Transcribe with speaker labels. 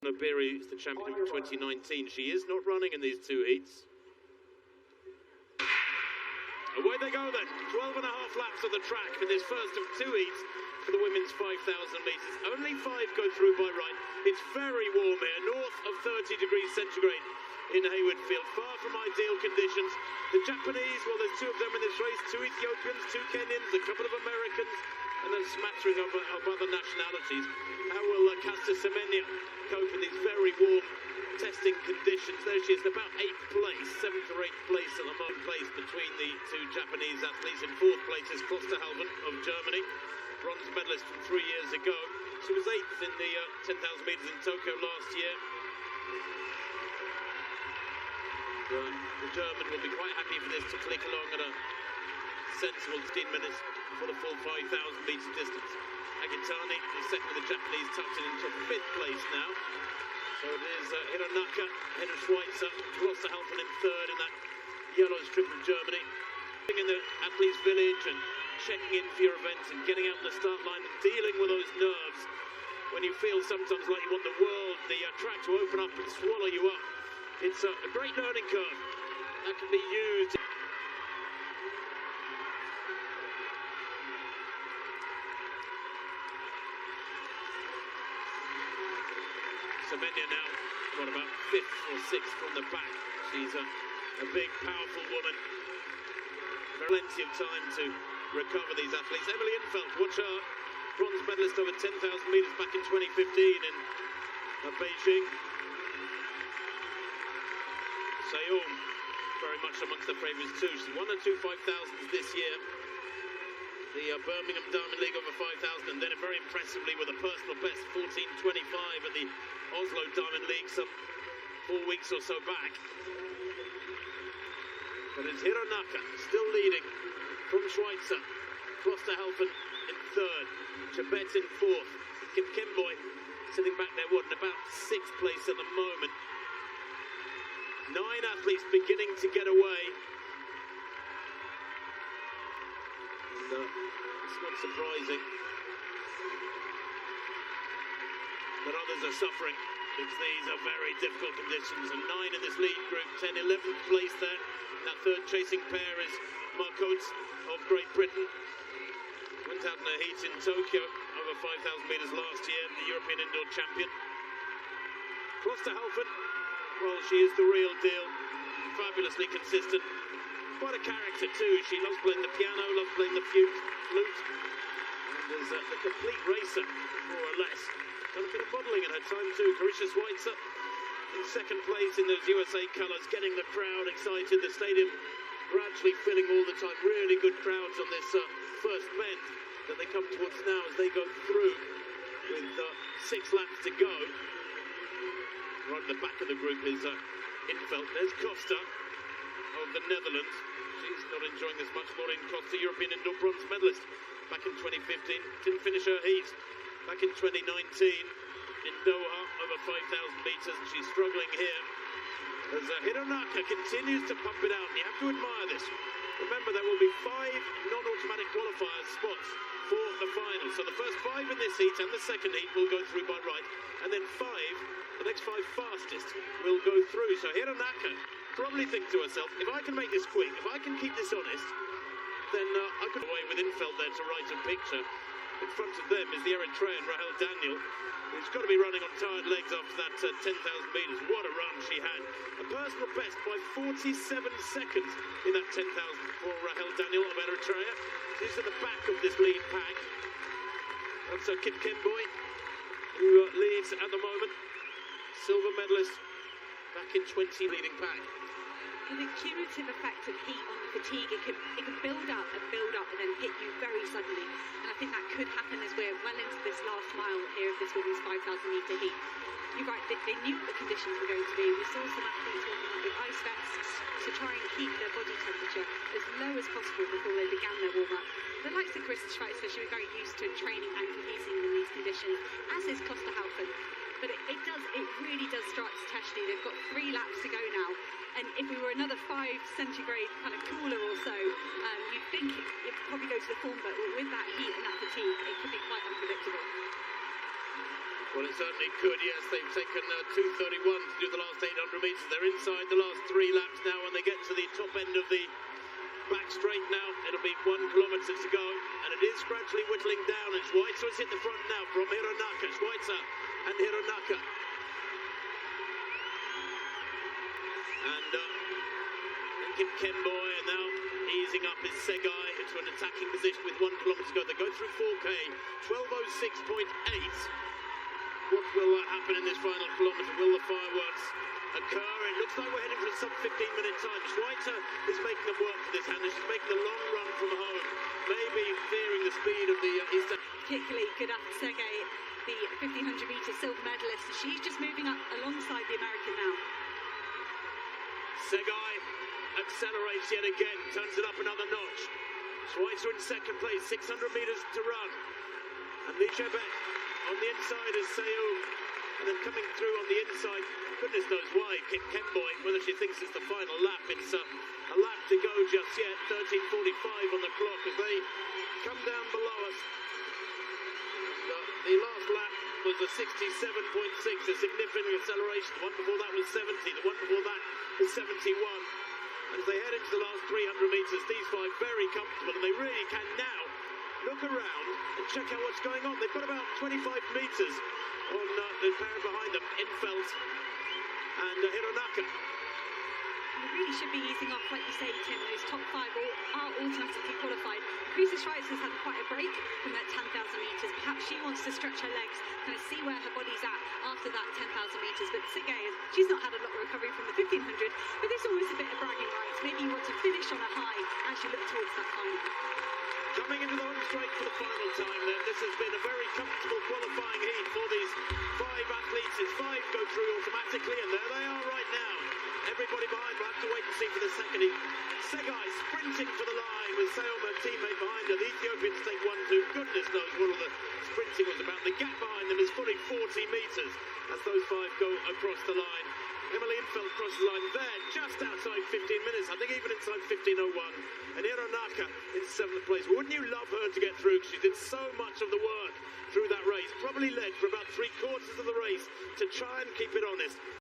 Speaker 1: Noberi is the champion of 2019. She is not running in these two heats. Away they go then. 12 and a half laps of the track for this first of two heats for the women's 5,000 metres. Only 5 go through by right. It's very warm here, north of 30 degrees centigrade in Hayward Field. Far from ideal conditions. The Japanese, well, there's 2 of them in this race. 2 Ethiopians, 2 Kenyans, a couple of Americans, and a smattering of other nationalities. How will Caster Semenya cope in these very warm testing conditions? There she is, about 8th place, 7th or 8th place at the moment, place between the 2 Japanese athletes. In 4th place is Klosterhalfen of Germany, bronze medalist from 3 years ago. She was 8th in the 10,000 metres in Tokyo last year. And, the German will be quite happy for this to click along at a sensible 15 minutes for the full 5,000 metre distance. Agitani is second with the Japanese, tucked into 5th place now. So it is Hironaka, ahead of Schweitzer, Klosterhalfen in 3rd in that yellow strip of Germany. In the athletes' village and checking in for your events and getting out on the start line and dealing with those nerves when you feel sometimes like you want the world, the track to open up and swallow you up. It's a great learning curve that can be used. Semenya now, what, about 5th or 6th from the back. She's a big, powerful woman. Plenty of time to recover these athletes. Emily Infeld, watch her, bronze medalist over 10,000 metres back in 2015 in Beijing. Sayoum, very much amongst the favourites too. She's won the 2 5,000s this year. The Birmingham Diamond League over 5,000, and then very impressively with a personal best 14.25 at the Oslo Diamond League some 4 weeks or so back. But it's Hironaka still leading from Schweitzer. Klosterhalfen in 3rd, Chebet in 4th, Kipkemboi sitting back there, in about 6th place at the moment. 9 athletes beginning to get away. And, it's not surprising that others are suffering, because these are very difficult conditions. And 9 in this lead group, 10, 11th place there. And that 3rd chasing pair is Mark Oates of Great Britain. Went out in a heat in Tokyo over 5,000 metres last year, the European indoor champion. Klosterhalfen, well, she is the real deal, fabulously consistent. Quite a character too. She loves playing the piano, loves playing the flute, and is the complete racer, more or less. Done a bit of modelling in her time too. Carisha Schweitzer in 2nd place in those USA colours, getting the crowd excited. The stadium gradually filling all the time. Really good crowds on this first bend that they come towards now as they go through with 6 laps to go. Right at the back of the group is Infeld. There's Costa of the Netherlands. She's not enjoying this much. Maureen Costa, European indoor bronze medalist back in 2015. Didn't finish her heat back in 2019 in Doha over 5,000 metres, and she's struggling here as Hironaka continues to pump it out, and you have to admire this. Remember, there will be 5 non-automatic qualifier spots for the final. So the first 5 in this heat and the second heat will go through by right, and then 5, the next 5 fastest, will go through. So Hironaka probably think to herself, if I can make this quick, if I can keep this honest, then I could away with Infeld there to write a picture. In front of them is the Eritrean Rahel Daniel, who's got to be running on tired legs after that 10,000 metres. What a run she had. A personal best by 47 seconds in that 10,000 for Rahel Daniel of Eritrea. She's at the back of this lead pack. That's Kipkemboi, who leads at the moment. Silver medalist back in 20 leading pack.
Speaker 2: The cumulative effect of heat on fatigue, it can build up and then hit you very suddenly. And I think that could happen as we're well into this last mile here of this women's 5,000 metre heat. You're right, they knew what the conditions were going to be. We saw some athletes walking up with ice vests to try and keep their body temperature as low as possible before they began their warm-up. The likes of Carisha Schweitzer, she was very used to training and competing in these conditions, as is Klosterhalfen. But it really does start to test you. They've got 3 laps to go now. And if we were another 5 centigrade kind of cooler or so, you'd think it'd probably go to the form, but with that heat and that fatigue, it could be quite unpredictable.
Speaker 1: Well, it certainly could, yes. They've taken 2:31 to do the last 800 metres. They're inside the last 3 laps now, and they get to the top end of the back straight now. It'll be 1 kilometre to go, and it is gradually whittling down. And Schweitzer is in the front now from Hironaka. Schweitzer and Hironaka. And Kim Kemboy, and now easing up is Segai into an attacking position with 1 kilometre to go. They go through 4K, 12:06.8. What will happen in this final kilometre? Will the fireworks occur? It looks like we're heading for a sub 15-minute time. Schweitzer is making them work for this, and she's making a long run from home, maybe fearing the speed of the Eastern.
Speaker 2: Particularly good at Sergei, the 1500 metre silver medalist. She's just moving up alongside the American now.
Speaker 1: Segai accelerates yet again, turns it up another notch. Schweitzer in second place, 600 metres to run. And Lichebek on the inside is Seou, and then coming through on the inside, goodness knows why, Kim Kemboy, whether she thinks it's the final lap. It's a lap to go just yet, 13:45 on the clock as they come down below us. The last lap was a 67.6, a significant acceleration. The one before that was 70, the one before that was 71. As they head into the last 300 metres, these 5 very comfortable, and they really can now look around and check out what's going on. They've got about 25 metres on the pair behind them, Infeld and Hironaka.
Speaker 2: They really should be easing off, like you say, Tim. Those top 5 are automatically qualified. Krisa Schweizer's had quite a break from that 10,000 metres. Perhaps she wants to stretch her legs, kind of see where her body's at after that 10,000 metres. But Sergei, she's not had a lot of recovery from the 1500, but there's always a bit of bragging rights. Maybe you want to finish on a high as you look towards that final.
Speaker 1: Coming into the home straight for the final time then. This has been a very comfortable qualifying heat for these 5 athletes. It's 5 go through automatically, and there they are right now. Everybody behind, we'll have to wait and see for the second heat. Segai sprinting for the line with Seom, her teammate, behind her. The Ethiopians take 1-2. Goodness knows what all the sprinting was about. The gap behind them is fully 40 metres as those 5 go across the line. Emily Infeld crosses the line there, just outside 15 minutes, I think even inside 15:01. And Hironaka in 7th place. Wouldn't you love her to get through? She did so much of the work through that race. Probably led for about 3/4 of the race to try and keep it honest.